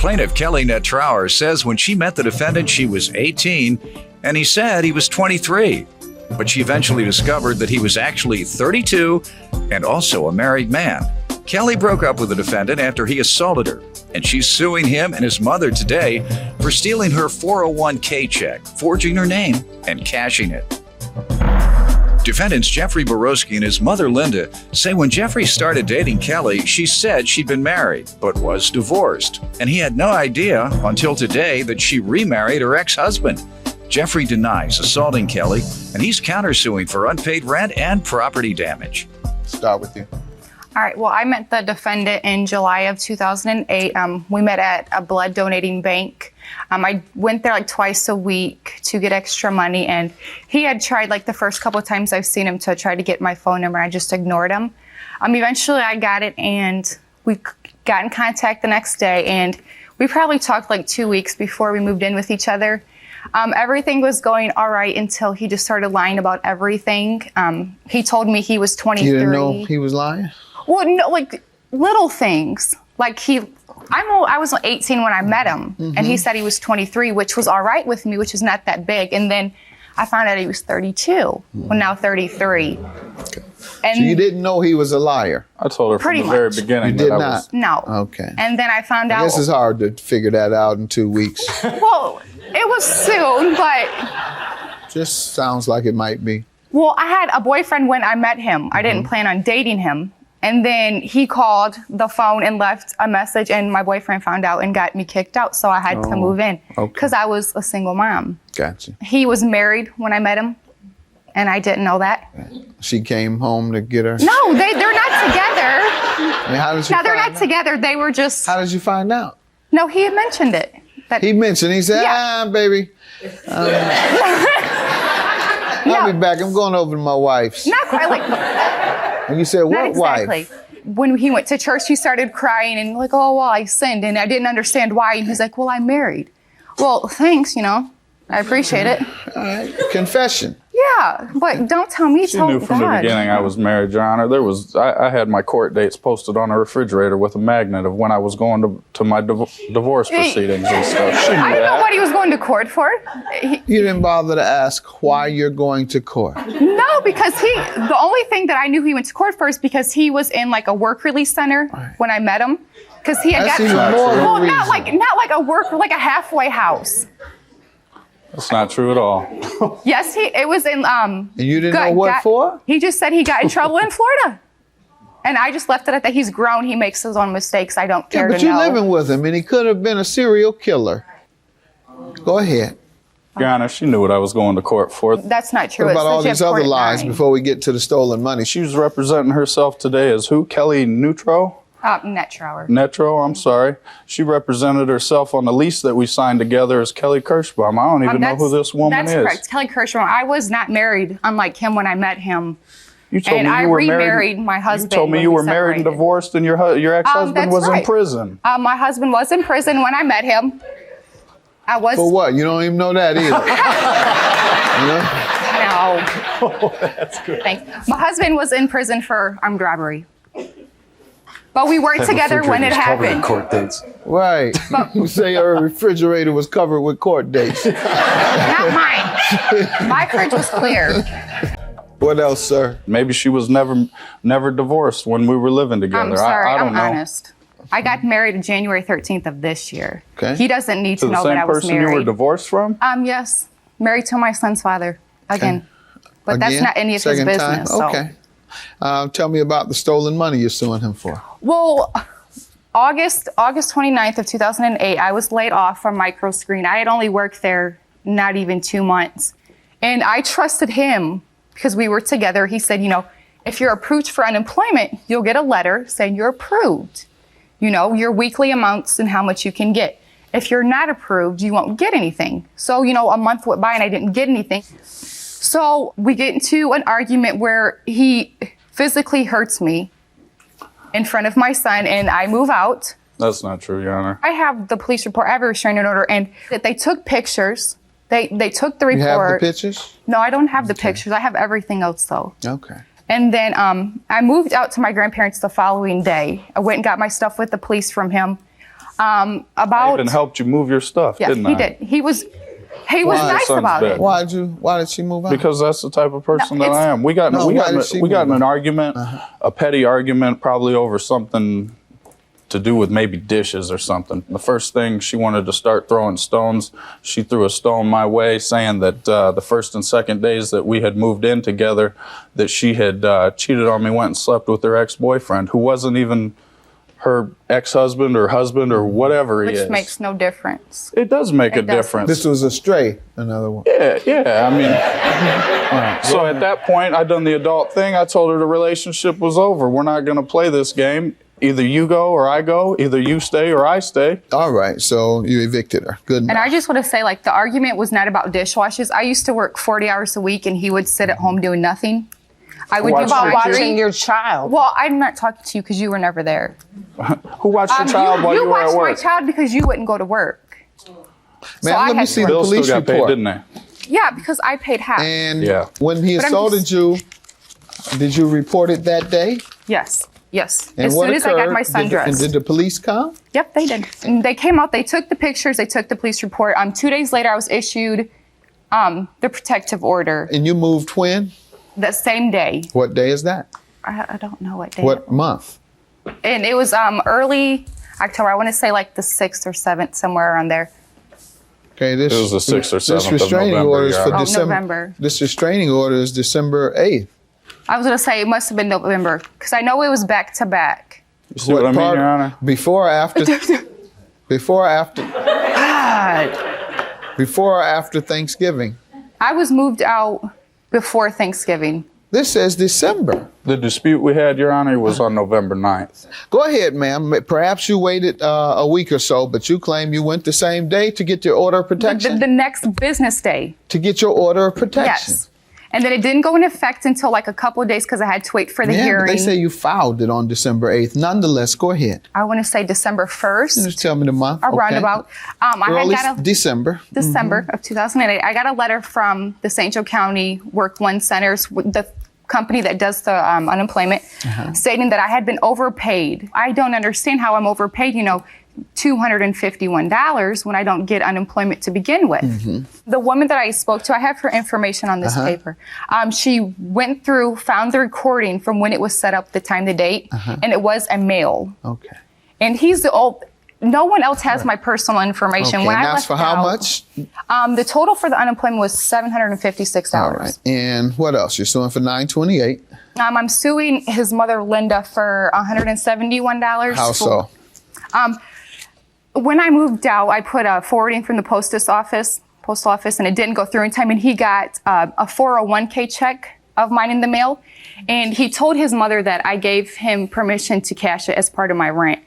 Plaintiff Kelly Nettrower says when she met the defendant, she was 18, and he said he was 23. But she eventually discovered that he was actually 32 and also a married man. Kelly broke up with the defendant after he assaulted her, and she's suing him and his mother today for stealing her 401k check, forging her name, and cashing it. Defendants Jeffrey Borowski and his mother Linda say when Jeffrey started dating Kelly, she said she'd been married but was divorced, and he had no idea until today that she remarried her ex-husband. Jeffrey denies assaulting Kelly, and he's countersuing for unpaid rent and property damage. Start with you. All right, well, I met the defendant in July of 2008. We met at a blood donating bank. I went there like twice a week to get extra money, and he had tried like the first couple of times I've seen him to try to get my phone number. I just ignored him. Eventually I got it, and we got in contact the next day, and we probably talked like 2 weeks before we moved in with each other. Everything was going all right until he just started lying about everything. He told me he was 23. You didn't know he was lying? Well, no, like little things. Like I was 18 when I met him, and he said he was 23, which was all right with me, which is not that big. And then I found out he was 32. Well, now 33. Okay. And so you didn't know he was a liar? I told her from the very beginning. You did not? No. Okay. And then I found out. I guess it's hard to figure that out in 2 weeks. Well, it was soon, but. Just sounds like it might be. Well, I had a boyfriend when I met him. I didn't plan on dating him. And then he called the phone and left a message, and my boyfriend found out and got me kicked out, so I had to move in because I was a single mom. Gotcha. He was married when I met him, and I didn't know that. She came home to get her? No, they're not together. I mean, how did you they're not together. They were just... How did you find out? No, he had mentioned it. He mentioned, he said, baby. I'll be back. I'm going over to my wife's. Not quite like... And you said, what exactly. wife? When he went to church, he started crying and like, oh, well, I sinned. And I didn't understand why. And he's like, well, I'm married. Well, thanks, I appreciate it. All right. Confession. Yeah, but don't tell me. She knew from the beginning I was married, Your Honor. I had my court dates posted on a refrigerator with a magnet of when I was going to my divorce proceedings and stuff. She knew I didn't know what he was going to court for. You didn't bother to ask why you're going to court? No, because the only thing that I knew he went to court for is because he was in like a work release center when I met him. Because he had not like a work, like a halfway house. That's not true at all. Yes, it was in. And you didn't know what for? He just said he got in trouble in Florida. And I just left it at that. He's grown. He makes his own mistakes. I don't care to know. But you're living with him, and he could have been a serial killer. Go ahead. Your Honor, she knew what I was going to court for. That's not true. What about all these other lies before we get to the stolen money? She was representing herself today as who? Kelly Nettrower? Nettrower, I'm sorry. She represented herself on the lease that we signed together as Kelly Kirschbaum. I don't even know who this woman is. That's correct. Kelly Kirschbaum. I was not married, unlike him when I met him. You told me I you were remarried my husband. You told me you were married and divorced, and your ex-husband was in prison. My husband was in prison when I met him. I was. For what? You don't even know that either. No. Oh, that's good. Thanks. My husband was in prison for armed robbery. But we weren't together when it happened. Court dates. Right. You say your refrigerator was covered with court dates. Not mine. My fridge was clear. What else, sir? Maybe she was never divorced when we were living together. I'm sorry, I don't know. honest. I got married January 13th of this year. Okay. He doesn't need to know that I was married. To the same person you were divorced from? Yes. Married to my son's father. Again. Okay. But that's not any of his business. Okay. Tell me about the stolen money you're suing him for. Well, August 29th of 2008, I was laid off from Microscreen. I had only worked there not even 2 months. And I trusted him because we were together. He said, if you're approved for unemployment, you'll get a letter saying you're approved. Your weekly amounts and how much you can get. If you're not approved, you won't get anything. So, a month went by and I didn't get anything. So we get into an argument where he physically hurts me in front of my son, and I move out. That's not true, Your Honor. I have the police report. I have a restraining order, and they took pictures. They took the report. You have the pictures? No, I don't have the pictures. I have everything else, though. Okay. And then I moved out to my grandparents the following day. I went and got my stuff with the police from him. I even helped you move your stuff, didn't I? He did. He was nice about it. Why did she move out? Because that's the type of person that I am. We got in an argument, a petty argument, probably over something to do with maybe dishes or something. The first thing, she wanted to start throwing stones. She threw a stone my way, saying that the first and second days that we had moved in together, that she had cheated on me, went and slept with her ex-boyfriend, who wasn't even her ex-husband or husband or whatever he is. Which makes no difference. It does make a difference. This was a stray, another one. Yeah. I mean, so at that point, I done the adult thing. I told her the relationship was over. We're not going to play this game. Either you go or I go. Either you stay or I stay. All right, so you evicted her. Good enough. And I just want to say, like, the argument was not about dishwashes. I used to work 40 hours a week, and he would sit at home doing nothing. I would do about watching your child. Well, I'm not talking to you because you were never there. Who watched your child while you were at work? You watched my child because you wouldn't go to work. Man, let me see the police got report. Paid, didn't they? Yeah, because I paid half. And when he assaulted you, did you report it that day? Yes. And as soon as I got my sundress. And did the police come? Yep, they did. And they came out, they took the pictures, they took the police report. 2 days later, I was issued the protective order. And you moved when? That same day. What day is that? I don't know what day. What month? And it was early October. I want to say like the 6th or 7th, somewhere around there. Okay, this it was the 6th or 7th this restraining of November. Order is for December. November. This restraining order is December 8th. I was going to say it must have been November because I know it was back to back. You see what I mean, Your Honor? Before or after? Before or after? God. Before or after Thanksgiving? I was moved out before Thanksgiving. This says December. The dispute we had, Your Honor, was on November 9th. Go ahead, ma'am. Perhaps you waited a week or so, but you claim you went the same day to get your order of protection? The next business day. To get your order of protection? Yes. And then it didn't go into effect until like a couple of days because I had to wait for the hearing. But they say you filed it on December 8th. Nonetheless, go ahead. I want to say December 1st. Just tell me the month. Around about. December. December of 2008. I got a letter from the St. Joe County Work One Centers, the company that does the unemployment, stating that I had been overpaid. I don't understand how I'm overpaid, $251 when I don't get unemployment to begin with. The woman that I spoke to, I have her information on this paper. She went through, found the recording from when it was set up, the time, the date, and it was a male. Okay. And he's the old, no one else has my personal information. Okay, when and I that's left for how much? The total for the unemployment was $756. All right. And what else? You're suing for $928. I'm suing his mother, Linda, for $171. How so? When I moved out, I put a forwarding from the postal office, and it didn't go through in time. And he got a 401k check of mine in the mail. And he told his mother that I gave him permission to cash it as part of my rent.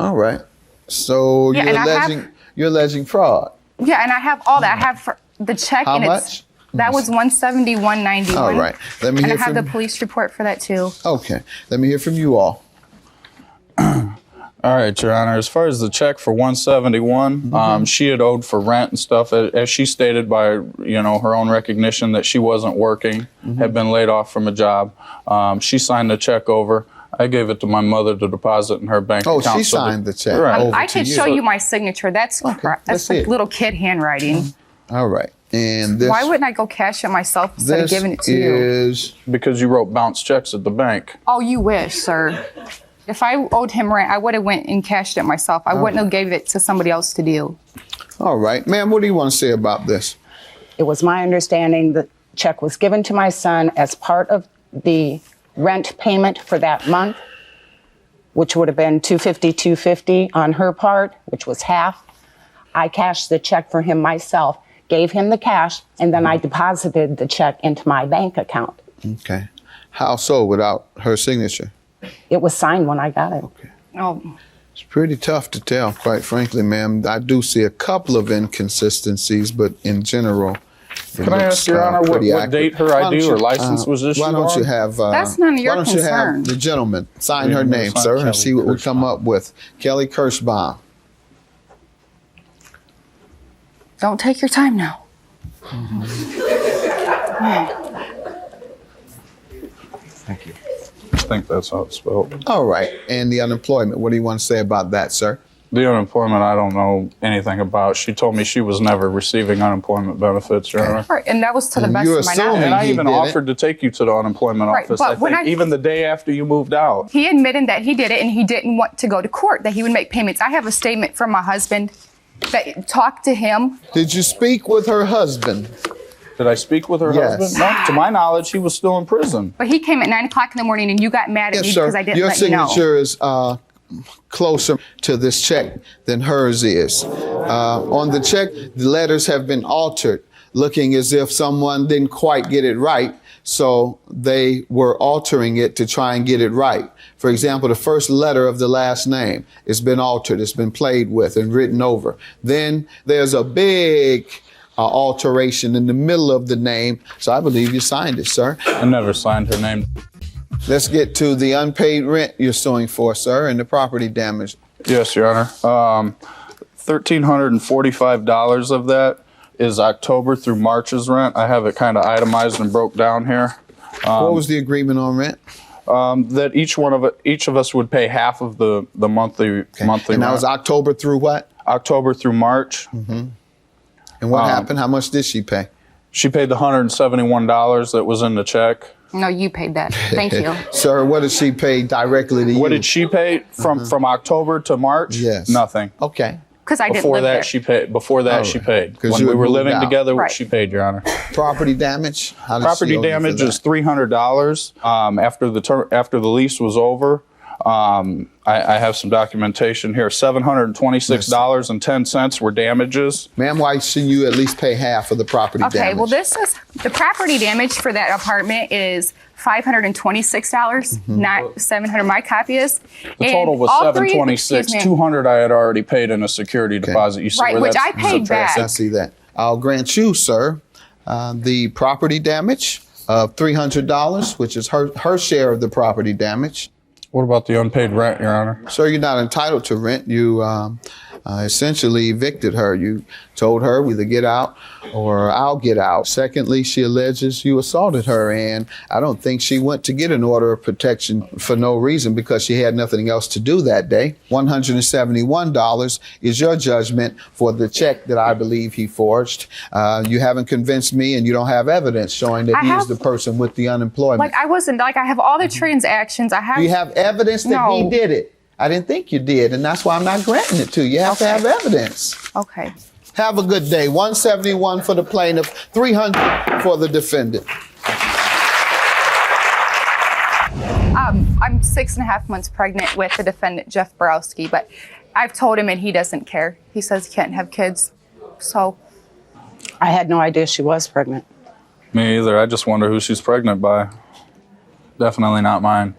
All right. So you're alleging fraud. Yeah, and I have all that. I have the check. How and much? That was $171.91. All right. Let me hear and I have from the police report for that too. Okay. Let me hear from you all. All right, Your Honor. As far as the check for $171, she had owed for rent and stuff, as she stated by her own recognition that she wasn't working, had been laid off from a job. She signed the check over. I gave it to my mother to deposit in her bank account. Oh, she signed the check. Right. I can show you my signature. That's that's like little kid handwriting. All right. And this, why wouldn't I go cash it myself instead of giving it to you? Because you wrote bounce checks at the bank. Oh, you wish, sir. If I owed him rent, I would have went and cashed it myself. I wouldn't have gave it to somebody else to do. All right. Ma'am, what do you want to say about this? It was my understanding the check was given to my son as part of the rent payment for that month, which would have been $250 on her part, which was half. I cashed the check for him myself, gave him the cash, and then I deposited the check into my bank account. Okay. How so without her signature? It was signed when I got it. Okay. Oh. It's pretty tough to tell, quite frankly, ma'am. I do see a couple of inconsistencies, but in general, can I ask, Your Honor, what date her ID or license was issued on? Why don't you have... That's none of your concern. Why don't you have the gentleman sign her name, sir, and see what we come up with. Kelly Kirschbaum. Don't take your time now. Thank you. I think that's how it's spelled. All right. And the unemployment, what do you want to say about that, sir? The unemployment, I don't know anything about. She told me she was never receiving unemployment benefits, Your Honor. Right, and that was to the And best you're of my assuming knowledge. And I he even did it. offered to take you to the unemployment Right, office, but I when think, even the day after you moved out. He admitted that he did it and he didn't want to go to court, that he would make payments. I have a statement from my husband that talked to him. Did you speak with her husband? Did I speak with her Yes. husband? No, to my knowledge, he was still in prison. But he came at 9 o'clock in the morning and you got mad at Yes, me sir. because I didn't Your let you know. signature is closer to this check than hers is. On the check, the letters have been altered, looking as if someone didn't quite get it right, so they were altering it to try and get it right. For example, the first letter of the last name has been altered, it's been played with and written over. Then there's a big alteration in the middle of the name, so I believe you signed it, sir. I never signed her name. Let's get to the unpaid rent you're suing for, sir, and the property damage. Yes, Your Honor. $1,345 of that is October through March's rent. I have it kind of itemized and broke down here. What was the agreement on rent? That each of us would pay half of the monthly And that rent. was October through what? October through March. And what happened? How much did she pay? She paid the $171 that was in the check. No, you paid that. Thank you. Sir, what did she pay directly to you? What did she pay from October to March? Yes. Nothing. Okay. Because I didn't Before live that, there. she paid. Before that, she paid. 'Cause When you we had were moved living out. together, Right. she paid, Your Honor. Property damage? How did Property she owe you for damage that? is $300. After the lease was over, I have some documentation here. $726.10 were damages. Ma'am, why shouldn't you at least pay half of the property damage? Okay, well, this is the property damage for that apartment is $526, not $700. My copy is. The total was $726. $200 I had already paid in a security deposit. You see Right, where which that's I paid subtracted? back. I see that. I'll grant you, sir, the property damage of $300, which is her share of the property damage. What about the unpaid rent, Your Honor? Sir, you're not entitled to rent. You essentially evicted her. You told her either get out or I'll get out. Secondly, she alleges you assaulted her, and I don't think she went to get an order of protection for no reason because she had nothing else to do that day. $171 is your judgment for the check that I believe he forged. You haven't convinced me, and you don't have evidence showing that he is the person with the unemployment. Like, I wasn't, like, I have all the transactions. I have. Do you have evidence that he No. did it? I didn't think you did, and that's why I'm not granting it to you. You have to have evidence. Okay. Have a good day. 171 for the plaintiff, 300 for the defendant. I'm 6.5 months pregnant with the defendant, Jeff Borowski, but I've told him and he doesn't care. He says he can't have kids. So. I had no idea she was pregnant. Me either. I just wonder who she's pregnant by. Definitely not mine.